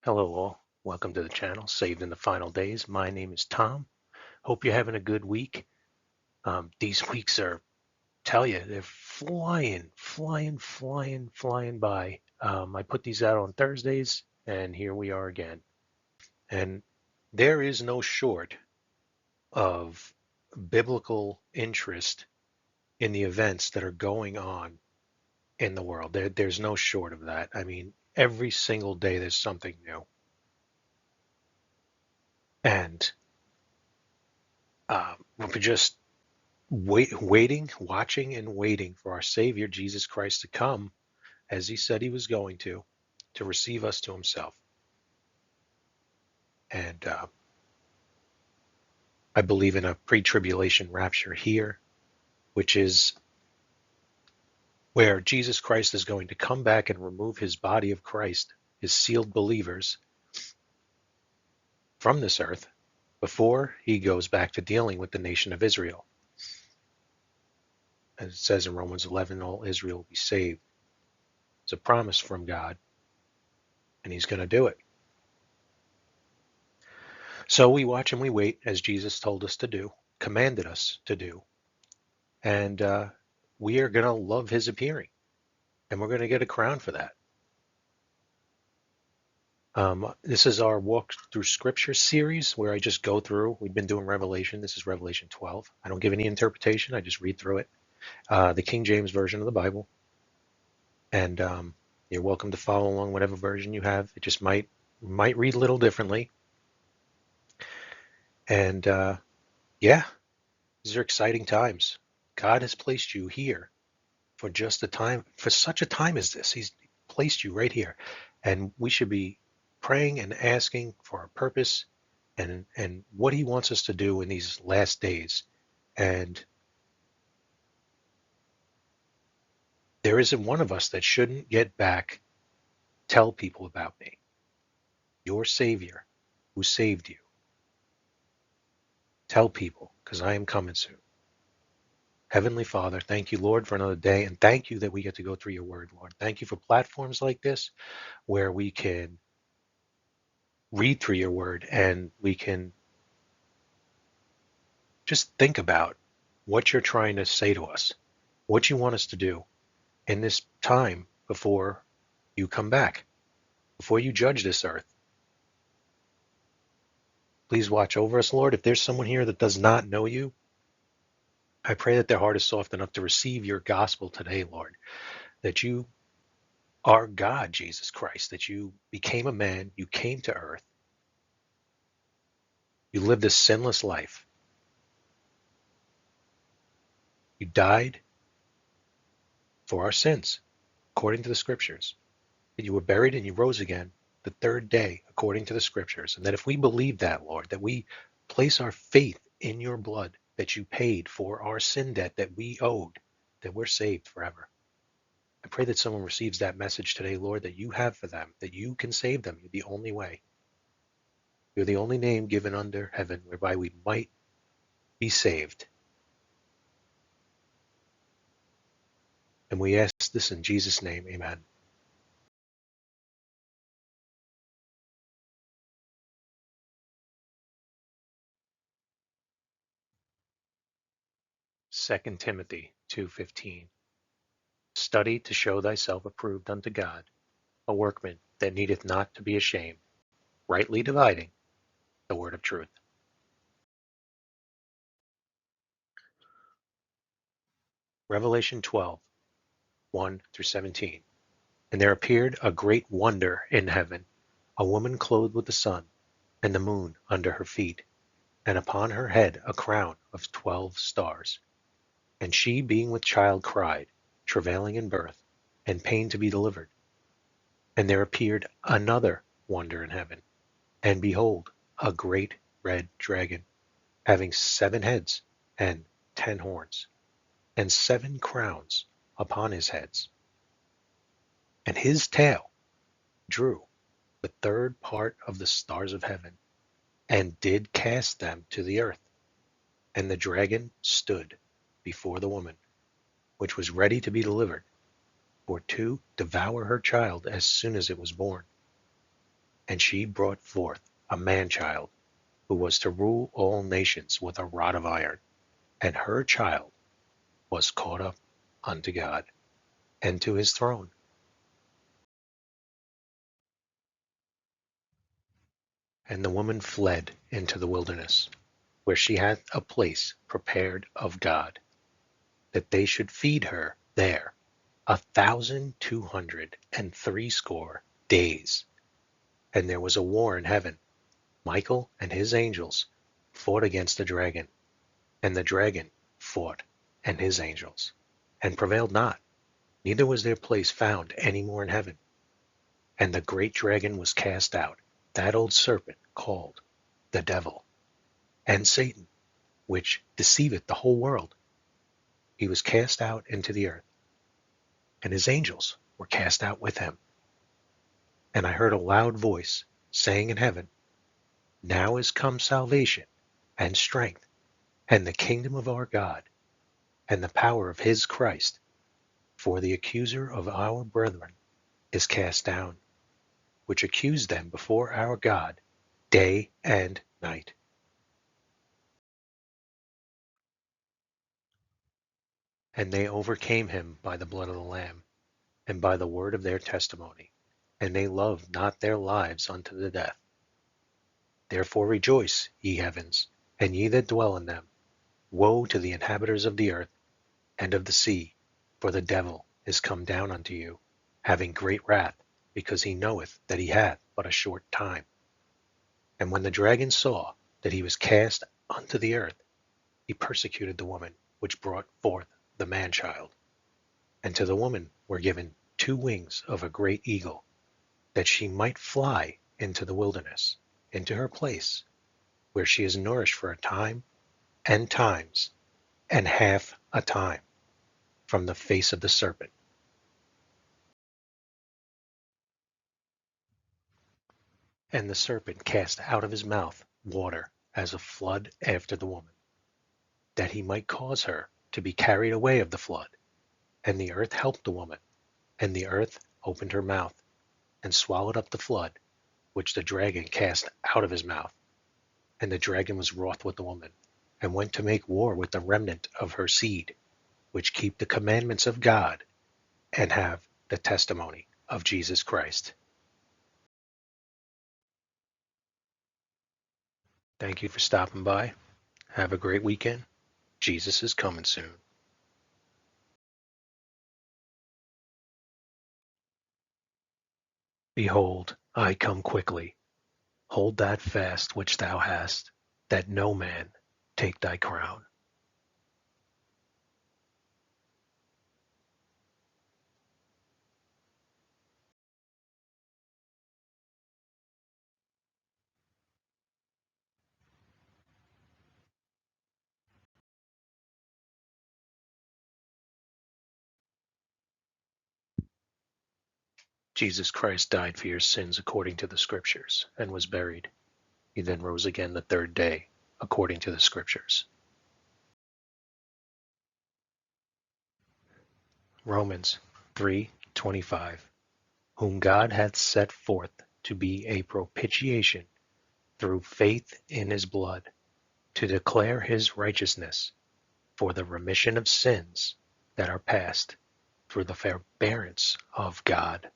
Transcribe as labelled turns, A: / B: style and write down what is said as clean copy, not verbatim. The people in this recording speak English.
A: Hello all, welcome to the channel, Saved in the Final Days. My name is Tom. Hope you're having a good week. These weeks tell you, they're flying by. I put these out on Thursdays, and here we are again. And there is no short of biblical interest in the events that are going on in the world. There's no short of that. I mean, every single day there's something new. And we're just watching and waiting for our Savior, Jesus Christ, to come, as he said he was going to receive us to himself. And I believe in a pre-tribulation rapture here, which is where Jesus Christ is going to come back and remove his body of Christ, his sealed believers, from this earth before he goes back to dealing with the nation of Israel. As it says in Romans 11, all Israel will be saved. It's a promise from God, and he's going to do it. So we watch and we wait, as Jesus told us to do, commanded us to do. And we are going to love his appearing. And we're going to get a crown for that. This is our Walk Through Scripture series where I just go through. We've been doing Revelation. This is Revelation 12. I don't give any interpretation. I just read through it. The King James Version of the Bible. And you're welcome to follow along whatever version you have. It just might read a little differently. And yeah, these are exciting times. God has placed you here for just a time, for such a time as this. He's placed you right here. And we should be praying and asking for our purpose and what he wants us to do in these last days. And there isn't one of us that shouldn't get back, tell people about me, your Savior who saved you. Tell people, because I am coming soon. Heavenly Father, thank you, Lord, for another day, and thank you that we get to go through your word, Lord. Thank you for platforms like this where we can read through your word and we can just think about what you're trying to say to us, what you want us to do in this time before you come back, before you judge this earth. Please watch over us, Lord. If there's someone here that does not know you, I pray that their heart is soft enough to receive your gospel today, Lord, that you are God, Jesus Christ, that you became a man, you came to earth, you lived a sinless life, you died for our sins, according to the scriptures, that you were buried and you rose again the third day, according to the scriptures, and that if we believe that, Lord, that we place our faith in your blood, that you paid for our sin debt that we owed, that we're saved forever. I pray that someone receives that message today, Lord, that you have for them, that you can save them. You're the only way. You're the only name given under heaven whereby we might be saved. And we ask this in Jesus' name, amen. 2 Timothy 2:15. Study to show thyself approved unto God, a workman that needeth not to be ashamed, rightly dividing the word of truth. Revelation 12:1-17. And there appeared a great wonder in heaven, a woman clothed with the sun, and the moon under her feet, and upon her head a crown of 12 stars. And she, being with child, cried, travailing in birth, and pain to be delivered. And there appeared another wonder in heaven, and behold, a great red dragon, having 7 heads and 10 horns, and 7 crowns upon his heads. And his tail drew the third part of the stars of heaven, and did cast them to the earth. And the dragon stood before the woman, which was ready to be delivered, for to devour her child as soon as it was born. And she brought forth a man-child, who was to rule all nations with a rod of iron. And her child was caught up unto God, and to his throne. And the woman fled into the wilderness, where she had a place prepared of God, that they should feed her there 1,260 days. And there was a war in heaven. Michael and his angels fought against the dragon, and the dragon fought and his angels, and prevailed not, neither was their place found any more in heaven. And the great dragon was cast out, that old serpent called the devil and Satan, which deceiveth the whole world. He was cast out into the earth, and his angels were cast out with him. And I heard a loud voice saying in heaven, Now is come salvation, and strength, and the kingdom of our God, and the power of his Christ. For the accuser of our brethren is cast down, which accused them before our God day and night. And they overcame him by the blood of the Lamb, and by the word of their testimony, and they loved not their lives unto the death. Therefore rejoice, ye heavens, and ye that dwell in them. Woe to the inhabitants of the earth and of the sea, for the devil is come down unto you, having great wrath, because he knoweth that he hath but a short time. And when the dragon saw that he was cast unto the earth, he persecuted the woman which brought forth the man-child. And to the woman were given 2 wings of a great eagle, that she might fly into the wilderness, into her place, where she is nourished for a time, and times, and half a time, from the face of the serpent. And the serpent cast out of his mouth water as a flood after the woman, that he might cause her to be carried away of the flood. And the earth helped the woman, and the earth opened her mouth, and swallowed up the flood, which the dragon cast out of his mouth. And the dragon was wroth with the woman, and went to make war with the remnant of her seed, which keep the commandments of God, and have the testimony of Jesus Christ. Thank you for stopping by. Have a great weekend. Jesus is coming soon. Behold, I come quickly. Hold that fast which thou hast, that no man take thy crown. Jesus Christ died for your sins according to the Scriptures, and was buried. He then rose again the third day, according to the Scriptures. Romans 3:25, whom God hath set forth to be a propitiation through faith in his blood, to declare his righteousness, for the remission of sins that are past, through the forbearance of God.